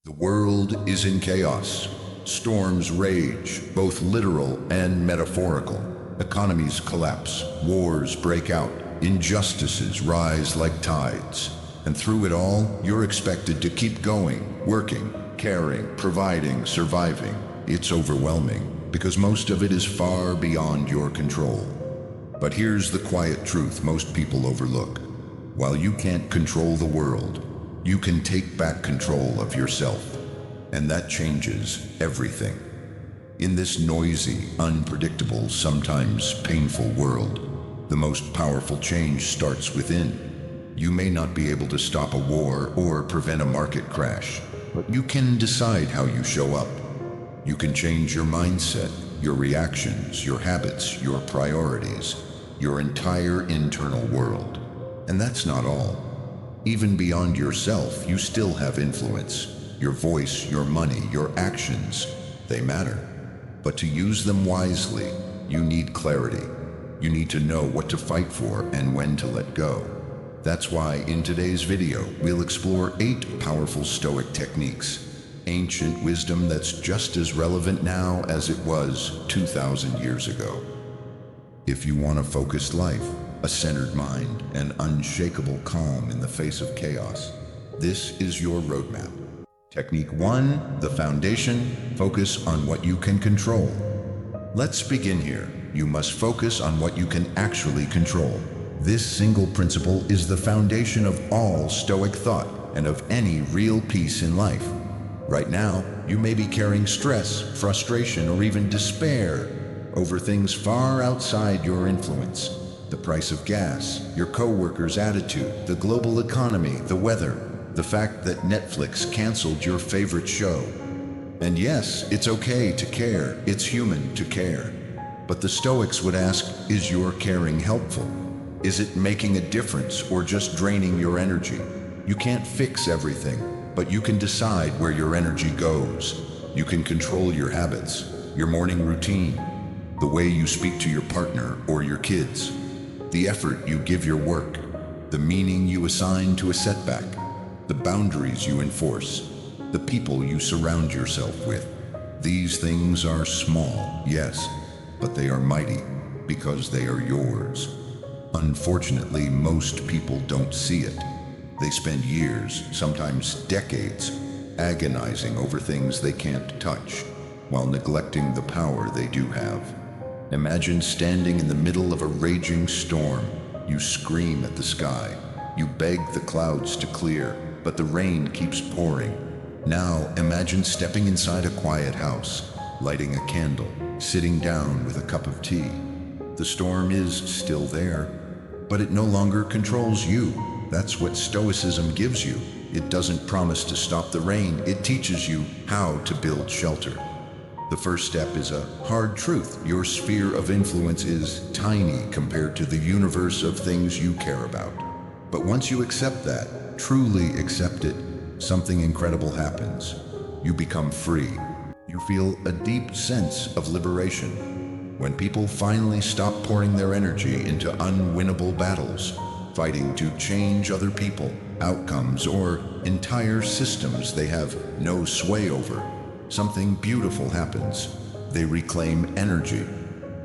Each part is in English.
The world is in chaos. Storms rage, both literal and metaphorical. Economies collapse, wars break out, injustices rise like tides. And through it all, you're expected to keep going, working, caring, providing, surviving. It's overwhelming, because most of it is far beyond your control. But here's the quiet truth most people overlook. While you can't control the world, you can take back control of yourself, and that changes everything. In this noisy, unpredictable, sometimes painful world, the most powerful change starts within. You may not be able to stop a war or prevent a market crash, but you can decide how you show up. You can change your mindset, your reactions, your habits, your priorities, your entire internal world. And that's not all. Even beyond yourself, you still have influence. Your voice, your money, your actions, they matter. But to use them wisely, you need clarity. You need to know what to fight for and when to let go. That's why in today's video, we'll explore 8 powerful Stoic techniques. Ancient wisdom that's just as relevant now as it was 2,000 years ago. If you want a focused life, a centered mind, and unshakable calm in the face of chaos, this is your roadmap. Technique 1, the foundation, focus on what you can control. Let's begin here. You must focus on what you can actually control. This single principle is the foundation of all Stoic thought and of any real peace in life. Right now, you may be carrying stress, frustration, or even despair over things far outside your influence. The price of gas, your coworker's attitude, the global economy, the weather, the fact that Netflix canceled your favorite show. And yes, it's okay to care. It's human to care. But the Stoics would ask, is your caring helpful? Is it making a difference or just draining your energy? You can't fix everything, but you can decide where your energy goes. You can control your habits, your morning routine, the way you speak to your partner or your kids, the effort you give your work, the meaning you assign to a setback, the boundaries you enforce, the people you surround yourself with. These things are small, yes, but they are mighty because they are yours. Unfortunately, most people don't see it. They spend years, sometimes decades, agonizing over things they can't touch, while neglecting the power they do have. Imagine standing in the middle of a raging storm. You scream at the sky. You beg the clouds to clear, but the rain keeps pouring. Now imagine stepping inside a quiet house, lighting a candle, sitting down with a cup of tea. The storm is still there, but it no longer controls you. That's what Stoicism gives you. It doesn't promise to stop the rain. It teaches you how to build shelter. The first step is a hard truth. Your sphere of influence is tiny compared to the universe of things you care about. But once you accept that, truly accept it, something incredible happens. You become free. You feel a deep sense of liberation. When people finally stop pouring their energy into unwinnable battles, fighting to change other people, outcomes, or entire systems they have no sway over, something beautiful happens. They reclaim energy.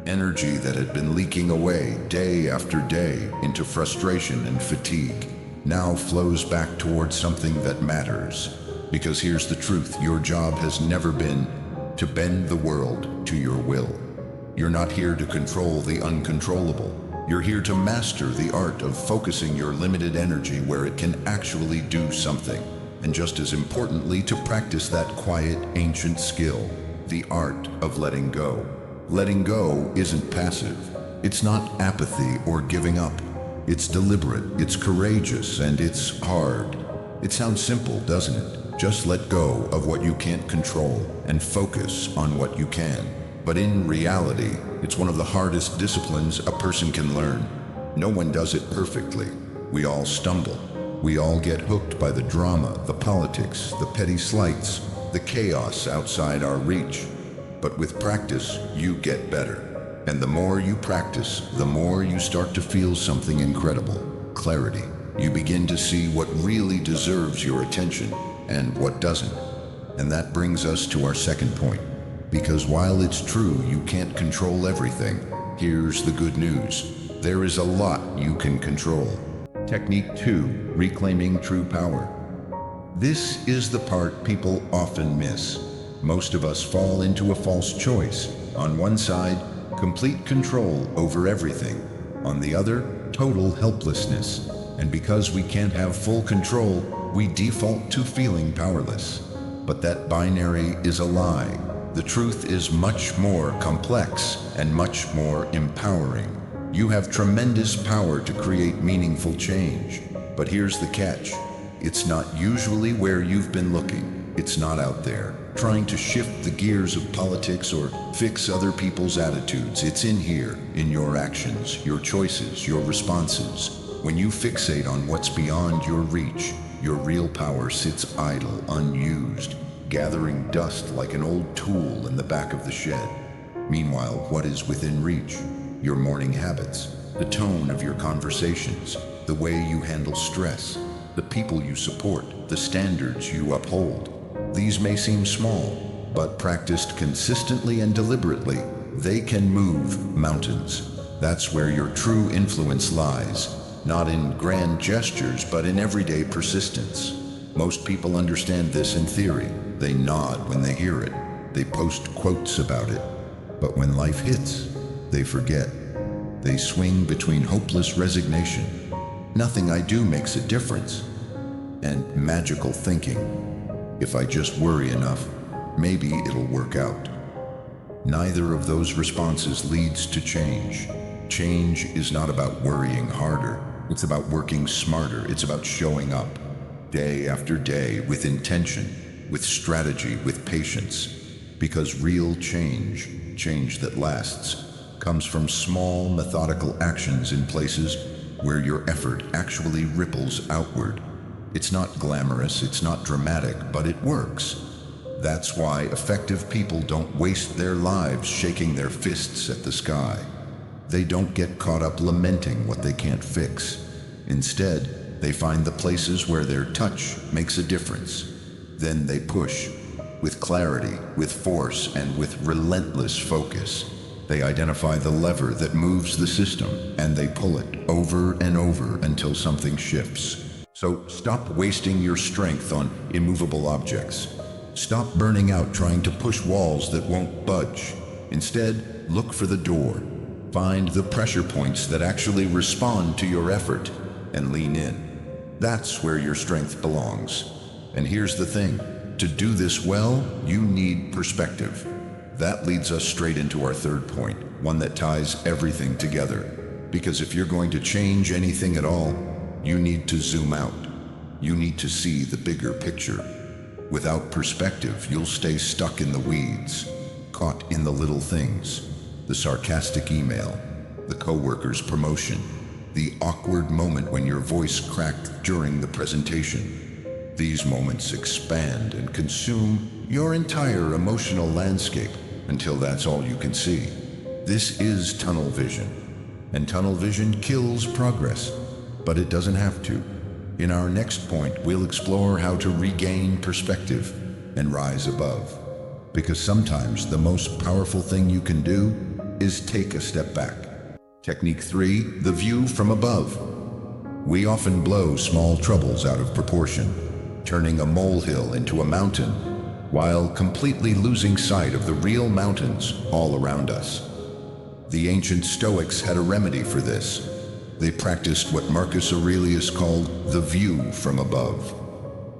Energy that had been leaking away day after day into frustration and fatigue now flows back towards something that matters. Because here's the truth, your job has never been to bend the world to your will. You're not here to control the uncontrollable. You're here to master the art of focusing your limited energy where it can actually do something. And just as importantly, to practice that quiet, ancient skill, the art of letting go. Letting go isn't passive. It's not apathy or giving up. It's deliberate, it's courageous, and it's hard. It sounds simple, doesn't it? Just let go of what you can't control and focus on what you can. But in reality, it's one of the hardest disciplines a person can learn. No one does it perfectly. We all stumble. We all get hooked by the drama, the politics, the petty slights, the chaos outside our reach. But with practice, you get better. And the more you practice, the more you start to feel something incredible. Clarity. You begin to see what really deserves your attention and what doesn't. And that brings us to our second point. Because while it's true you can't control everything, here's the good news. There is a lot you can control. Technique 2, reclaiming true power. This is the part people often miss. Most of us fall into a false choice. On one side, complete control over everything. On the other, total helplessness. And because we can't have full control, we default to feeling powerless. But that binary is a lie. The truth is much more complex and much more empowering. You have tremendous power to create meaningful change. But here's the catch. It's not usually where you've been looking. It's not out there, trying to shift the gears of politics or fix other people's attitudes. It's in here, in your actions, your choices, your responses. When you fixate on what's beyond your reach, your real power sits idle, unused, gathering dust like an old tool in the back of the shed. Meanwhile, what is within reach? Your morning habits, the tone of your conversations, the way you handle stress, the people you support, the standards you uphold. These may seem small, but practiced consistently and deliberately, they can move mountains. That's where your true influence lies, not in grand gestures, but in everyday persistence. Most people understand this in theory. They nod when they hear it. They post quotes about it. But when life hits, they forget. They swing between hopeless resignation. Nothing I do makes a difference. And magical thinking. If I just worry enough, maybe it'll work out. Neither of those responses leads to change. Change is not about worrying harder. It's about working smarter. It's about showing up day after day with intention, with strategy, with patience. Because real change, change that lasts, comes from small, methodical actions in places where your effort actually ripples outward. It's not glamorous, it's not dramatic, but it works. That's why effective people don't waste their lives shaking their fists at the sky. They don't get caught up lamenting what they can't fix. Instead, they find the places where their touch makes a difference. Then they push, with clarity, with force, and with relentless focus. They identify the lever that moves the system, and they pull it over and over until something shifts. So stop wasting your strength on immovable objects. Stop burning out trying to push walls that won't budge. Instead, look for the door. Find the pressure points that actually respond to your effort, and lean in. That's where your strength belongs. And here's the thing. To do this well, you need perspective. That leads us straight into our third point, one that ties everything together. Because if you're going to change anything at all, you need to zoom out. You need to see the bigger picture. Without perspective, you'll stay stuck in the weeds, caught in the little things. The sarcastic email, the coworker's promotion, the awkward moment when your voice cracked during the presentation. These moments expand and consume your entire emotional landscape until that's all you can see. This is tunnel vision, and tunnel vision kills progress, but it doesn't have to. In our next point, we'll explore how to regain perspective and rise above. Because sometimes the most powerful thing you can do is take a step back. Technique 3, the view from above. We often blow small troubles out of proportion, turning a molehill into a mountain, while completely losing sight of the real mountains all around us. The ancient Stoics had a remedy for this. They practiced what Marcus Aurelius called the view from above,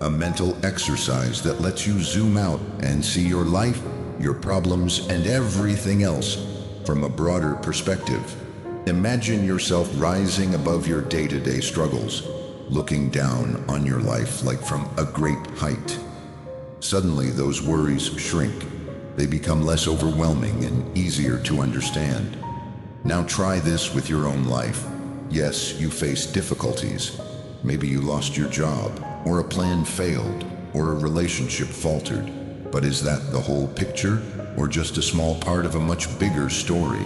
a mental exercise that lets you zoom out and see your life, your problems, and everything else from a broader perspective. Imagine yourself rising above your day-to-day struggles, looking down on your life like from a great height. Suddenly, those worries shrink. They become less overwhelming and easier to understand. Now try this with your own life. Yes, you face difficulties. Maybe you lost your job, or a plan failed, or a relationship faltered. But is that the whole picture, or just a small part of a much bigger story?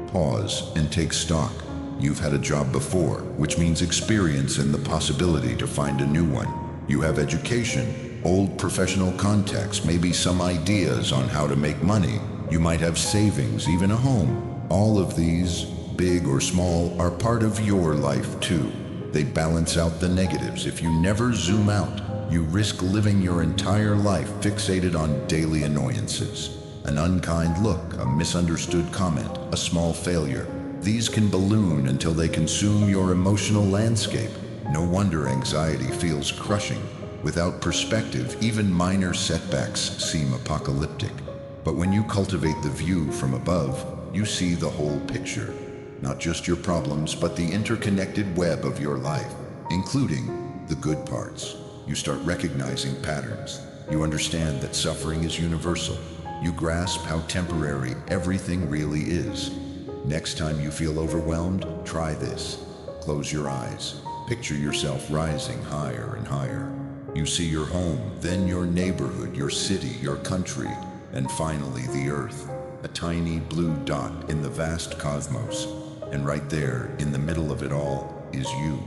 Pause and take stock. You've had a job before, which means experience and the possibility to find a new one. You have education, old professional contacts, maybe some ideas on how to make money. You might have savings, even a home. All of these, big or small, are part of your life too. They balance out the negatives. If you never zoom out, you risk living your entire life fixated on daily annoyances. An unkind look, a misunderstood comment, a small failure. These can balloon until they consume your emotional landscape. No wonder anxiety feels crushing. Without perspective, even minor setbacks seem apocalyptic. But when you cultivate the view from above, you see the whole picture. Not just your problems, but the interconnected web of your life, including the good parts. You start recognizing patterns. You understand that suffering is universal. You grasp how temporary everything really is. Next time you feel overwhelmed, try this. Close your eyes. Picture yourself rising higher and higher. You see your home, then your neighborhood, your city, your country, and finally the earth, a tiny blue dot in the vast cosmos. And right there, in the middle of it all, is you,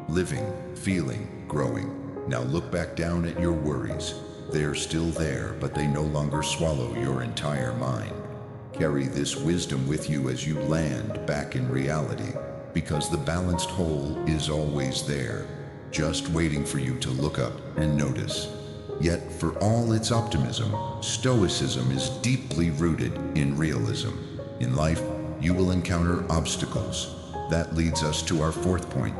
living, feeling, growing. Now look back down at your worries. They're still there, but they no longer swallow your entire mind. Carry this wisdom with you as you land back in reality, because the balanced whole is always there, just waiting for you to look up and notice. Yet, for all its optimism, Stoicism is deeply rooted in realism. In life, you will encounter obstacles. That leads us to our fourth point.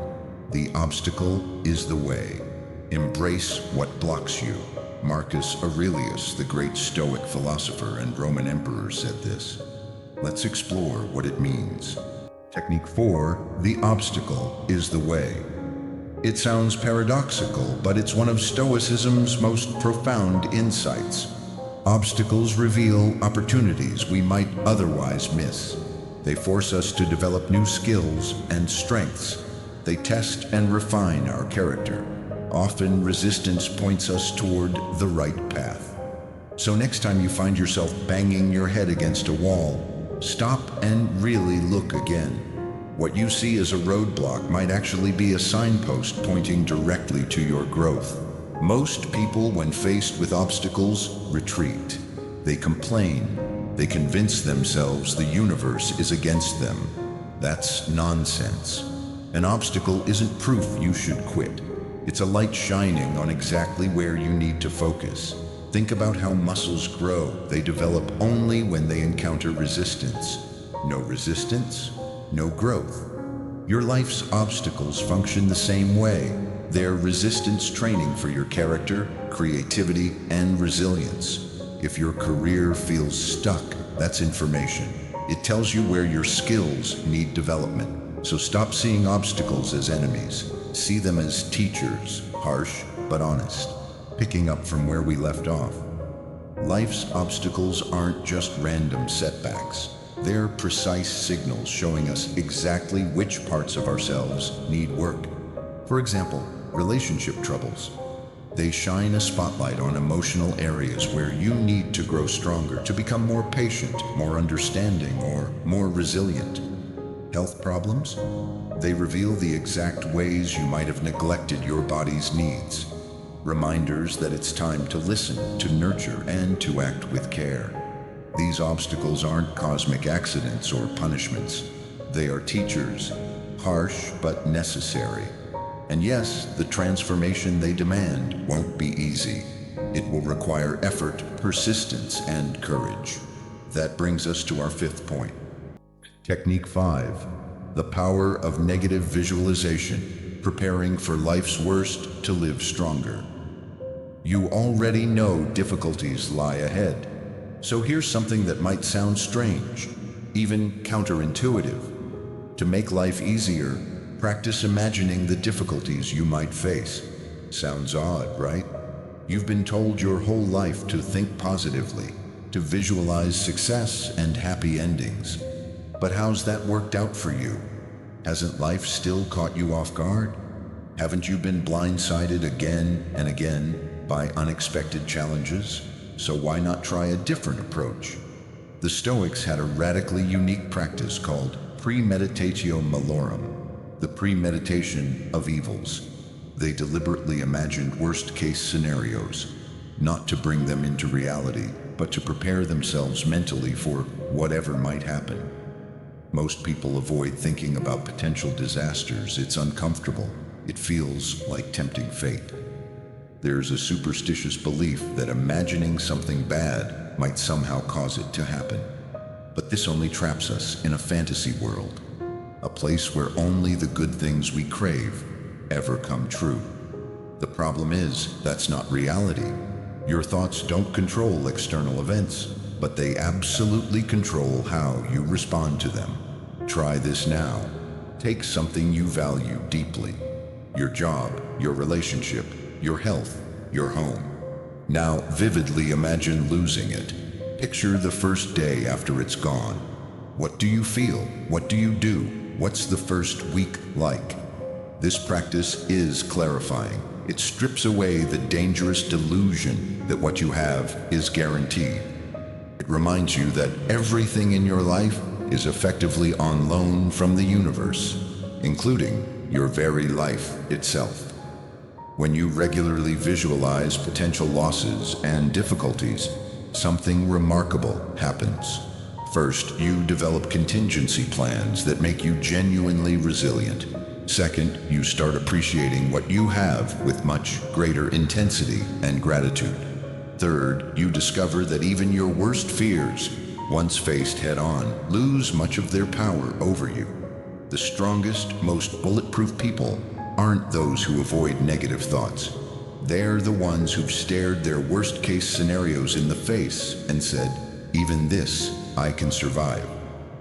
The obstacle is the way. Embrace what blocks you. Marcus Aurelius, the great Stoic philosopher and Roman emperor, said this. Let's explore what it means. Technique 4, the obstacle is the way. It sounds paradoxical, but it's one of Stoicism's most profound insights. Obstacles reveal opportunities we might otherwise miss. They force us to develop new skills and strengths. They test and refine our character. Often, resistance points us toward the right path. So next time you find yourself banging your head against a wall, stop and really look again. What you see as a roadblock might actually be a signpost pointing directly to your growth. Most people, when faced with obstacles, retreat. They complain. They convince themselves the universe is against them. That's nonsense. An obstacle isn't proof you should quit. It's a light shining on exactly where you need to focus. Think about how muscles grow. They develop only when they encounter resistance. No resistance, no growth. Your life's obstacles function the same way. They're resistance training for your character, creativity, and resilience. If your career feels stuck, that's information. It tells you where your skills need development. So stop seeing obstacles as enemies. See them as teachers, harsh but honest, picking up from where we left off. Life's obstacles aren't just random setbacks. They're precise signals showing us exactly which parts of ourselves need work. For example, relationship troubles. They shine a spotlight on emotional areas where you need to grow stronger, to become more patient, more understanding, or more resilient. Health problems? They reveal the exact ways you might have neglected your body's needs. Reminders that it's time to listen, to nurture, and to act with care. These obstacles aren't cosmic accidents or punishments. They are teachers, harsh but necessary. And yes, the transformation they demand won't be easy. It will require effort, persistence, and courage. That brings us to our fifth point. Technique 5. The power of negative visualization, preparing for life's worst to live stronger. You already know difficulties lie ahead. So here's something that might sound strange, even counterintuitive. To make life easier, practice imagining the difficulties you might face. Sounds odd, right? You've been told your whole life to think positively, to visualize success and happy endings. But how's that worked out for you? Hasn't life still caught you off guard? Haven't you been blindsided again and again by unexpected challenges? So why not try a different approach? The Stoics had a radically unique practice called premeditatio malorum, the premeditation of evils. They deliberately imagined worst-case scenarios, not to bring them into reality, but to prepare themselves mentally for whatever might happen. Most people avoid thinking about potential disasters. It's uncomfortable. It feels like tempting fate. There's a superstitious belief that imagining something bad might somehow cause it to happen. But this only traps us in a fantasy world, a place where only the good things we crave ever come true. The problem is, that's not reality. Your thoughts don't control external events, but they absolutely control how you respond to them. Try this now. Take something you value deeply. Your job, your relationship, your health, your home. Now vividly imagine losing it. Picture the first day after it's gone. What do you feel? What do you do? What's the first week like? This practice is clarifying. It strips away the dangerous delusion that what you have is guaranteed. It reminds you that everything in your life is effectively on loan from the universe, including your very life itself. When you regularly visualize potential losses and difficulties, something remarkable happens. First, you develop contingency plans that make you genuinely resilient. Second, you start appreciating what you have with much greater intensity and gratitude. Third, you discover that even your worst fears, once faced head-on, lose much of their power over you. The strongest, most bulletproof people aren't those who avoid negative thoughts. They're the ones who've stared their worst-case scenarios in the face and said, "Even this, I can survive."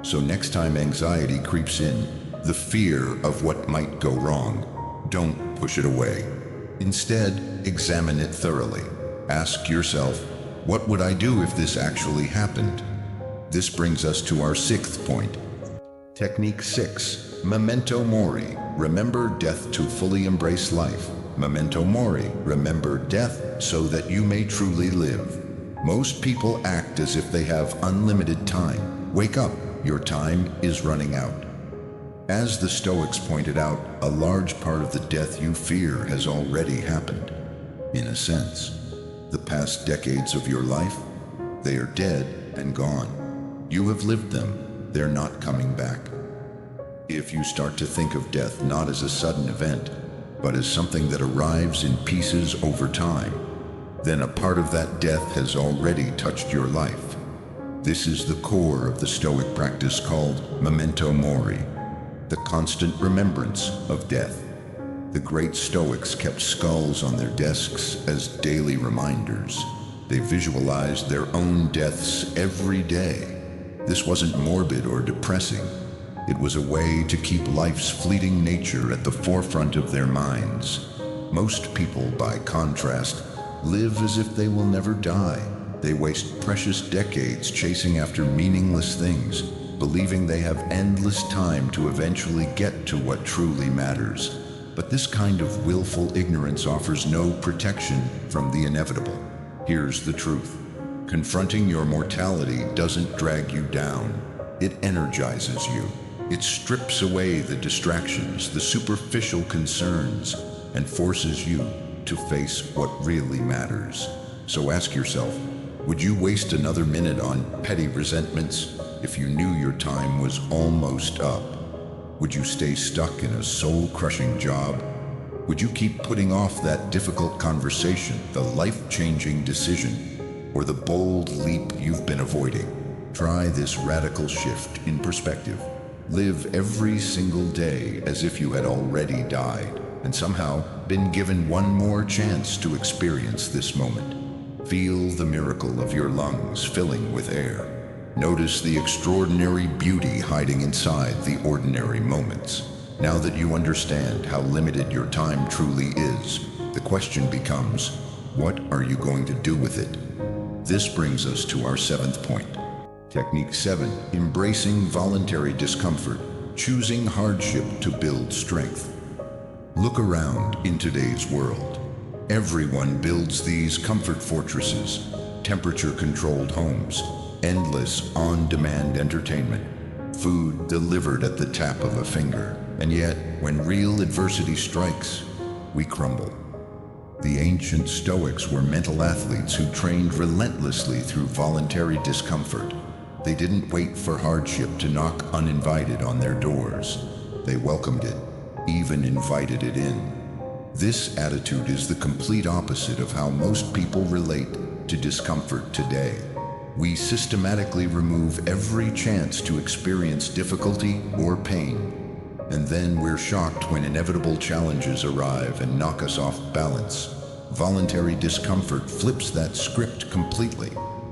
So next time anxiety creeps in, the fear of what might go wrong, don't push it away. Instead, examine it thoroughly. Ask yourself, what would I do if this actually happened? This brings us to our sixth point. Technique 6. Memento mori. Remember death to fully embrace life. Memento mori. Remember death so that you may truly live. Most people act as if they have unlimited time. Wake up. Your time is running out. As the Stoics pointed out, a large part of the death you fear has already happened. In a sense, the past decades of your life, they are dead and gone. You have lived them. They're not coming back. If you start to think of death not as a sudden event, but as something that arrives in pieces over time, then a part of that death has already touched your life. This is the core of the Stoic practice called memento mori, the constant remembrance of death. The great Stoics kept skulls on their desks as daily reminders. They visualized their own deaths every day. This wasn't morbid or depressing. It was a way to keep life's fleeting nature at the forefront of their minds. Most people, by contrast, live as if they will never die. They waste precious decades chasing after meaningless things, believing they have endless time to eventually get to what truly matters. But this kind of willful ignorance offers no protection from the inevitable. Here's the truth. Confronting your mortality doesn't drag you down. It energizes you. It strips away the distractions, the superficial concerns, and forces you to face what really matters. So ask yourself, would you waste another minute on petty resentments if you knew your time was almost up? Would you stay stuck in a soul-crushing job? Would you keep putting off that difficult conversation, the life-changing decision, or the bold leap you've been avoiding? Try this radical shift in perspective. Live every single day as if you had already died, and somehow been given one more chance to experience this moment. Feel the miracle of your lungs filling with air. Notice the extraordinary beauty hiding inside the ordinary moments. Now that you understand how limited your time truly is, the question becomes, what are you going to do with it? This brings us to our seventh point. Technique 7. Embracing voluntary discomfort, choosing hardship to build strength. Look around in today's world. Everyone builds these comfort fortresses, temperature-controlled homes, endless on-demand entertainment, food delivered at the tap of a finger. And yet, when real adversity strikes, we crumble. The ancient Stoics were mental athletes who trained relentlessly through voluntary discomfort. They didn't wait for hardship to knock uninvited on their doors. They welcomed it, even invited it in. This attitude is the complete opposite of how most people relate to discomfort today. We systematically remove every chance to experience difficulty or pain, and then we're shocked when inevitable challenges arrive and knock us off balance. Voluntary discomfort flips that script completely.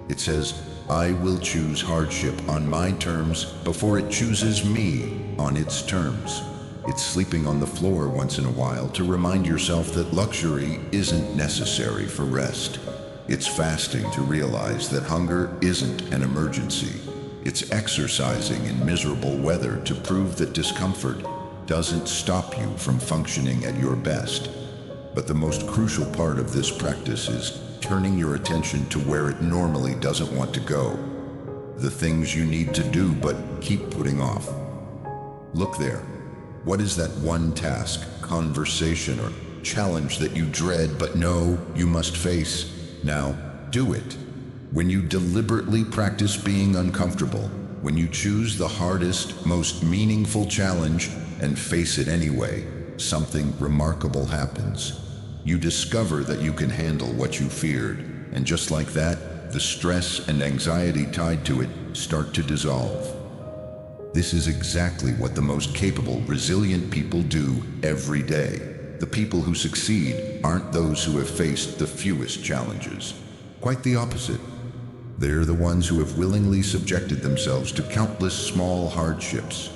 It says, I will choose hardship on my terms before it chooses me on its terms. It's sleeping on the floor once in a while to remind yourself that luxury isn't necessary for rest. It's fasting to realize that hunger isn't an emergency. It's exercising in miserable weather to prove that discomfort doesn't stop you from functioning at your best. But the most crucial part of this practice is turning your attention to where it normally doesn't want to go. The things you need to do but keep putting off. Look there. What is that one task, conversation, or challenge that you dread but know you must face? Now, do it. When you deliberately practice being uncomfortable, when you choose the hardest, most meaningful challenge and face it anyway, something remarkable happens. You discover that you can handle what you feared, and just like that, the stress and anxiety tied to it start to dissolve. This is exactly what the most capable, resilient people do every day. The people who succeed aren't those who have faced the fewest challenges. Quite the opposite. They're the ones who have willingly subjected themselves to countless small hardships.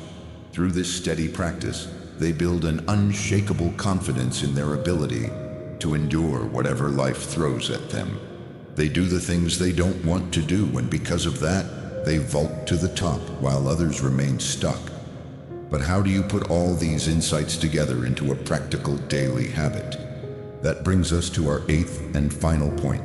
Through this steady practice, they build an unshakable confidence in their ability to endure whatever life throws at them. They do the things they don't want to do, and because of that, they vault to the top while others remain stuck. But how do you put all these insights together into a practical daily habit? That brings us to our eighth and final point.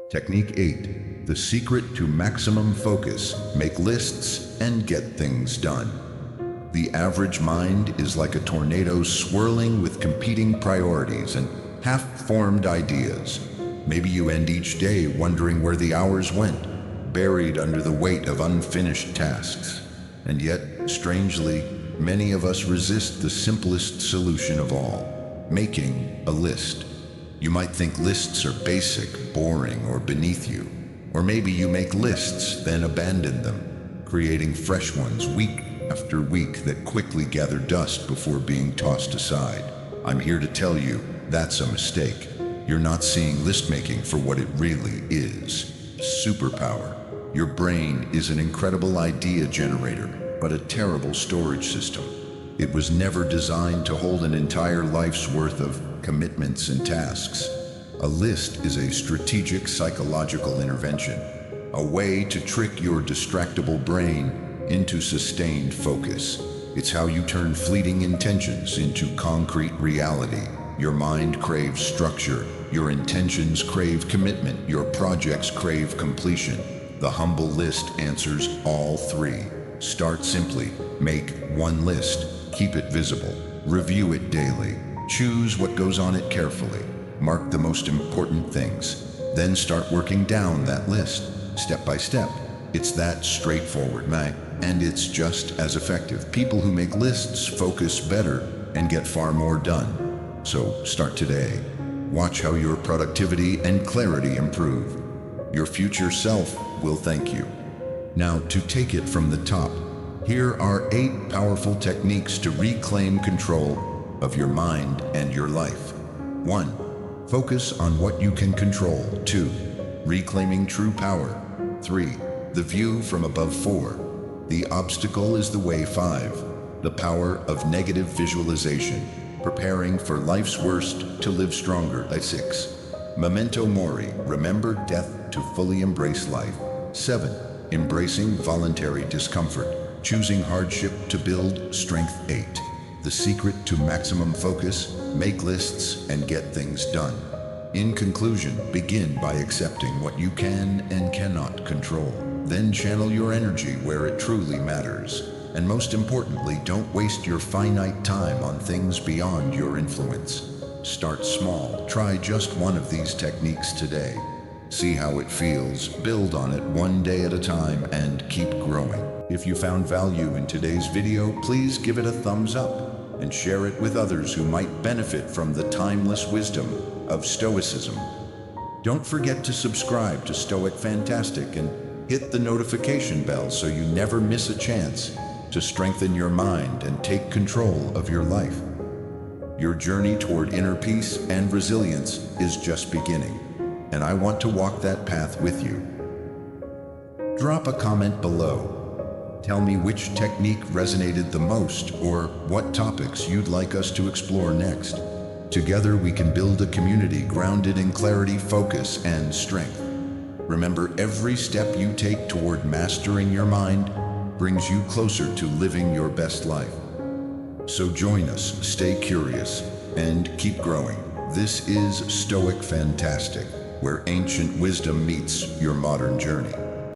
Technique 8. The secret to maximum focus. Make lists and get things done. The average mind is like a tornado swirling with competing priorities and half-formed ideas. Maybe you end each day wondering where the hours went, buried under the weight of unfinished tasks. And yet, strangely, many of us resist the simplest solution of all, making a list. You might think lists are basic, boring, or beneath you. Or maybe you make lists, then abandon them, creating fresh ones week after week that quickly gather dust before being tossed aside. I'm here to tell you, that's a mistake. You're not seeing list making for what it really is. Superpower. Your brain is an incredible idea generator, but a terrible storage system. It was never designed to hold an entire life's worth of commitments and tasks. A list is a strategic psychological intervention, a way to trick your distractible brain into sustained focus. It's how you turn fleeting intentions into concrete reality. Your mind craves structure, your intentions crave commitment, your projects crave completion. The humble list answers all three. Start simply. Make one list. Keep it visible. Review it daily. Choose what goes on it carefully. Mark the most important things. Then start working down that list, step by step. It's that straightforward, and it's just as effective. People who make lists focus better and get far more done. So start today. Watch how your productivity and clarity improve. Your future self will thank you. Now, to take it from the top, here are 8 powerful techniques to reclaim control of your mind and your life. 1. Focus on what you can control. 2. Reclaiming true power. 3. The view from above. 4. The obstacle is the way. 5. The power of negative visualization. Preparing for life's worst to live stronger. 6. Memento mori. Remember death to fully embrace life. 7. Embracing voluntary discomfort. Choosing hardship to build strength. 8. The secret to maximum focus. Make lists and get things done. In conclusion, begin by accepting what you can and cannot control. Then channel your energy where it truly matters. And most importantly, don't waste your finite time on things beyond your influence. Start small. Try just one of these techniques today. See how it feels, build on it one day at a time, and keep growing. If you found value in today's video, please give it a thumbs up and share it with others who might benefit from the timeless wisdom of Stoicism. Don't forget to subscribe to Stoic Fantastic and hit the notification bell so you never miss a chance to strengthen your mind and take control of your life. Your journey toward inner peace and resilience is just beginning, and I want to walk that path with you. Drop a comment below. Tell me which technique resonated the most or what topics you'd like us to explore next. Together we can build a community grounded in clarity, focus, and strength. Remember, every step you take toward mastering your mind brings you closer to living your best life. So join us, stay curious, and keep growing. This is Stoic Fantastic, where ancient wisdom meets your modern journey.